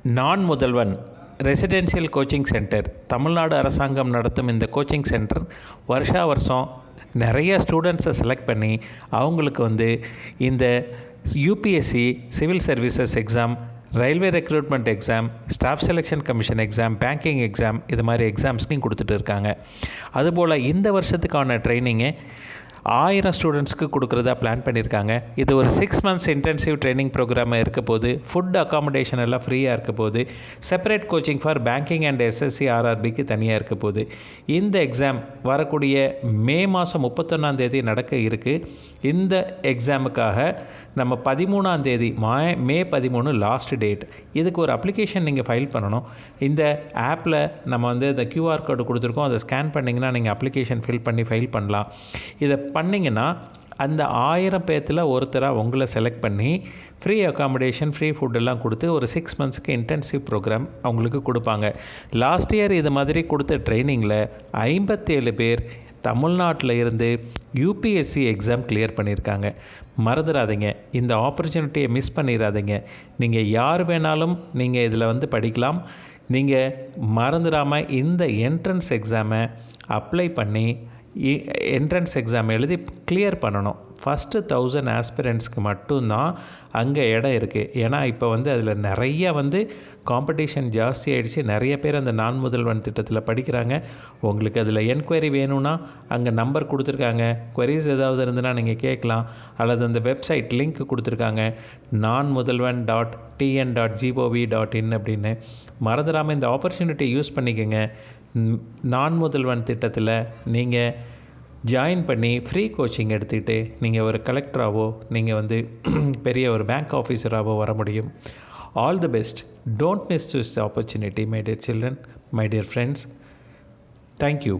நான் முதல்வன் residential coaching centre Tamil Nadu அரசாங்கம் நடத்தும் இந்த கோச்சிங் சென்டர் வருஷா வருஷம் நிறைய ஸ்டூடெண்ட்ஸை செலக்ட் பண்ணி அவங்களுக்கு இந்த UPSC civil services exam, railway recruitment exam, staff selection commission exam, banking exam இது மாதிரி எக்ஸாம்ஸ்லையும் கொடுத்துட்டு இருக்காங்க. அதுபோல் இந்த வருஷத்துக்கான ட்ரைனிங்கு 1000 ஸ்டூடெண்ட்ஸ்க்கு கொடுக்குறதா பிளான் பண்ணியிருக்காங்க. இது ஒரு 6 months இன்டென்சிவ் ட்ரைனிங் ப்ரோக்ராமாக இருக்க போது, ஃபுட் அக்காமடேஷன் எல்லாம் ஃப்ரீயாக இருக்க போது, separate coaching for banking and SSC ஆர்ஆர்பிக்கு தனியாக இருக்க போது. இந்த எக்ஸாம் வரக்கூடிய மே மாதம் 31 நடக்க இருக்குது. இந்த எக்ஸாமுக்காக நம்ம 13 மே 13 லாஸ்ட் டேட். இதுக்கு ஒரு அப்ளிகேஷன் நீங்கள் ஃபைல் பண்ணணும். இந்த ஆப்பில் நம்ம இந்த QR கோடு கொடுத்துருக்கோம். அதை ஸ்கேன் பண்ணிங்கன்னா நீங்கள் அப்ளிகேஷன் ஃபில் பண்ணி ஃபைல் பண்ணலாம். இதை பண்ணிங்கன்னா அந்த 1000 பேர்த்தில் ஒருத்தராக உங்களை செலக்ட் பண்ணி ஃப்ரீ அக்காமடேஷன், ஃப்ரீ ஃபுட்டெல்லாம் கொடுத்து ஒரு 6 monthsக்கு இன்டென்சிவ் ப்ரோக்ராம் அவங்களுக்கு கொடுப்பாங்க. லாஸ்ட் இயர் இது மாதிரி கொடுத்த ட்ரைனிங்கில் 57 பேர் தமிழ்நாட்டில் இருந்து யூபிஎஸ்சி எக்ஸாம் கிளியர் பண்ணியிருக்காங்க. மறந்துடாதீங்க, இந்த ஆப்பர்ச்சுனிட்டியை மிஸ் பண்ணிடாதீங்க. நீங்கள் யார் வேணாலும் நீங்கள் இதில் படிக்கலாம். நீங்கள் மறந்துடாமல் இந்த என்ட்ரன்ஸ் எக்ஸாமை அப்ளை பண்ணி என்ட்ரன்ஸ் எக்ஸாம் எழுதி கிளியர் பண்ணணும். ஃபஸ்ட்டு 1000 ஆஸ்பிரண்ட்ஸ்க்கு மட்டும்தான் அங்கே இடம் இருக்குது. ஏன்னா இப்போ அதில் நிறைய காம்படிஷன் ஜாஸ்தி ஆகிடுச்சு. நிறைய பேர் அந்த நான் முதல்வன் திட்டத்தில் படிக்கிறாங்க. உங்களுக்கு அதில் என்கொயரி வேணும்னா அங்கே நம்பர் கொடுத்துருக்காங்க. குவரிஸ் ஏதாவது இருந்ததுன்னா நீங்கள் கேட்கலாம். அல்லது அந்த வெப்சைட் லிங்க் கொடுத்துருக்காங்க, nanmudalvan.tn.gov.in அப்படின்னு. மறந்துடாமல் இந்த ஆப்பர்ச்சுனிட்டி யூஸ் பண்ணிக்கோங்க. நான் முதல்வன் திட்டத்தில் நீங்கள் ஜாயின் பண்ணி ஃப்ரீ கோச்சிங் எடுத்துக்கிட்டு நீங்கள் ஒரு கலெக்டராகவோ நீங்கள் பெரிய ஒரு பேங்க் ஆஃபீஸராகவோ வர முடியும். All the best. Don't miss this opportunity my dear children, my dear friends. Thank you.